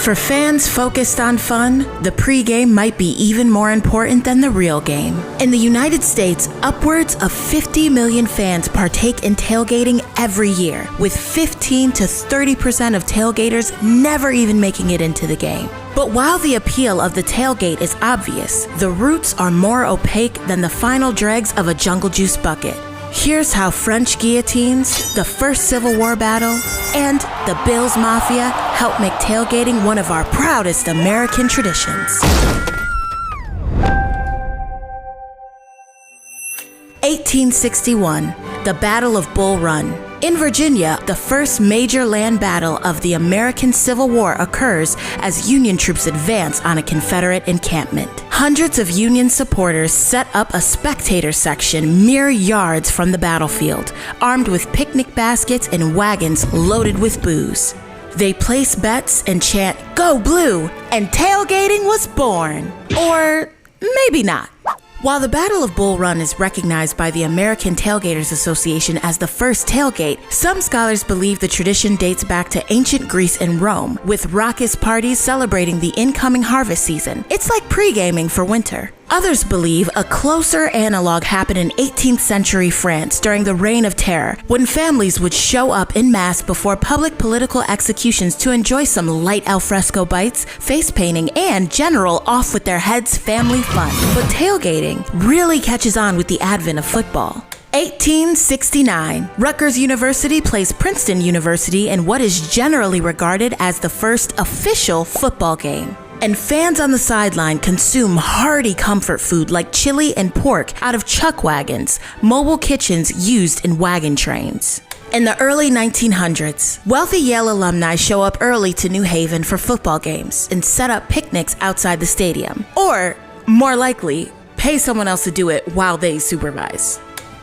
For fans focused on fun, the pregame might be even more important than the real game. In the United States, upwards of 50 million fans partake in tailgating every year, with 15 to 30% of tailgaters never even making it into the game. But while the appeal of the tailgate is obvious, the roots are more opaque than the final dregs of a Jungle Juice bucket. Here's how French guillotines, the first Civil War battle, and the Bills Mafia help make tailgating one of our proudest American traditions. 1861, the Battle of Bull Run. In Virginia, the first major land battle of the American Civil War occurs as Union troops advance on a Confederate encampment. Hundreds of Union supporters set up a spectator section mere yards from the battlefield, armed with picnic baskets and wagons loaded with booze. They place bets and chant, "Go Blue!" and tailgating was born. Or maybe not. While the Battle of Bull Run is recognized by the American Tailgaters Association as the first tailgate, some scholars believe the tradition dates back to ancient Greece and Rome, with raucous parties celebrating the incoming harvest season. It's like pre-gaming for winter. Others believe a closer analog happened in 18th century France during the Reign of Terror, when families would show up en masse before public political executions to enjoy some light alfresco bites, face painting, and general off-with-their-heads family fun. But tailgating really catches on with the advent of football. 1869, Rutgers University plays Princeton University in what is generally regarded as the first official football game. And fans on the sideline consume hearty comfort food like chili and pork out of chuck wagons, mobile kitchens used in wagon trains. In the early 1900s, wealthy Yale alumni show up early to New Haven for football games and set up picnics outside the stadium. Or, more likely, pay someone else to do it while they supervise.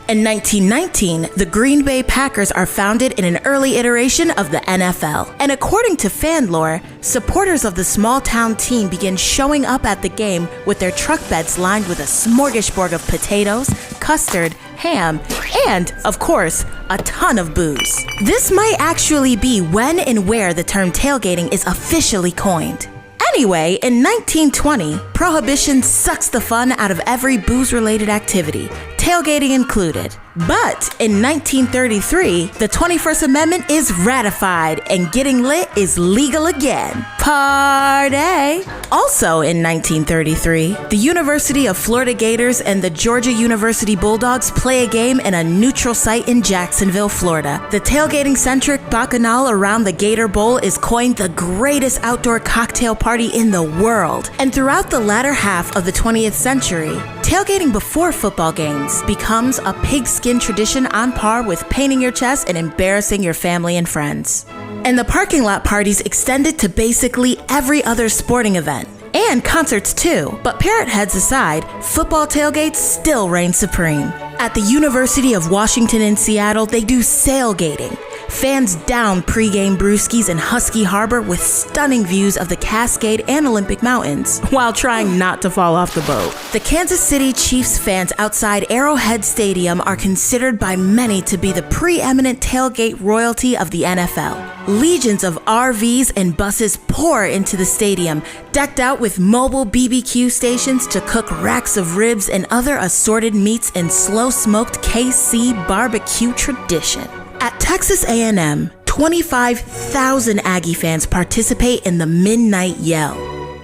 In 1919, the Green Bay Packers are founded in an early iteration of the NFL. And according to fan lore, supporters of the small-town team begin showing up at the game with their truck beds lined with a smorgasbord of potatoes, custard, ham, and, of course, a ton of booze. This might actually be when and where the term tailgating is officially coined. Anyway, in 1920, Prohibition sucks the fun out of every booze-related activity, tailgating included. But in 1933, the 21st Amendment is ratified and getting lit is legal again. Party! Also in 1933, the University of Florida Gators and the Georgia University Bulldogs play a game in a neutral site in Jacksonville, Florida. The tailgating-centric bacchanal around the Gator Bowl is coined the greatest outdoor cocktail party in the world. And throughout the latter half of the 20th century, tailgating before football games becomes a pigskin tradition on par with painting your chest and embarrassing your family and friends. And the parking lot parties extended to basically every other sporting event. And concerts too. But parrot heads aside, football tailgates still reign supreme. At the University of Washington in Seattle, they do sailgating. Fans down pregame brewskis in Husky Harbor with stunning views of the Cascade and Olympic Mountains, while trying not to fall off the boat. The Kansas City Chiefs fans outside Arrowhead Stadium are considered by many to be the preeminent tailgate royalty of the NFL. Legions of RVs and buses pour into the stadium, decked out with mobile BBQ stations to cook racks of ribs and other assorted meats in slow-smoked KC barbecue tradition. At Texas A&M, 25,000 Aggie fans participate in the Midnight Yell.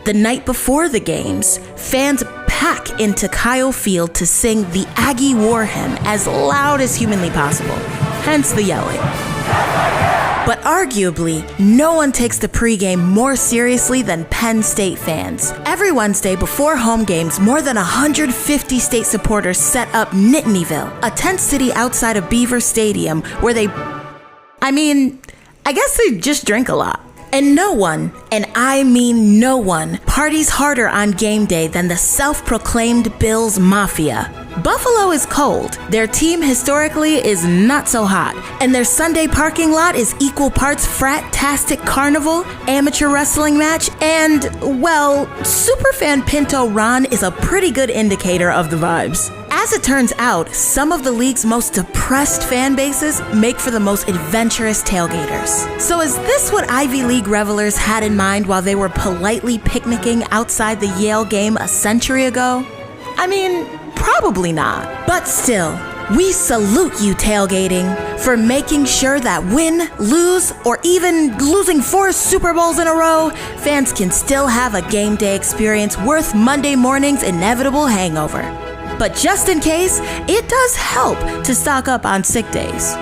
The night before the games, fans pack into Kyle Field to sing the Aggie War Hymn as loud as humanly possible, hence the yelling. But arguably, no one takes the pregame more seriously than Penn State fans. Every Wednesday before home games, more than 150 state supporters set up Nittanyville, a tent city outside of Beaver Stadium where I guess they just drink a lot. And no one, and I mean no one, parties harder on game day than the self-proclaimed Bills Mafia. Buffalo is cold, their team historically is not so hot, and their Sunday parking lot is equal parts frat-tastic carnival, amateur wrestling match, and, well, superfan Pinto Ron is a pretty good indicator of the vibes. As it turns out, some of the league's most depressed fan bases make for the most adventurous tailgaters. So is this what Ivy League revelers had in mind while they were politely picnicking outside the Yale game a century ago? I mean, probably not. But still, we salute you, tailgating, for making sure that win, lose, or even losing 4 Super Bowls in a row, fans can still have a game day experience worth Monday morning's inevitable hangover. But just in case, it does help to stock up on sick days.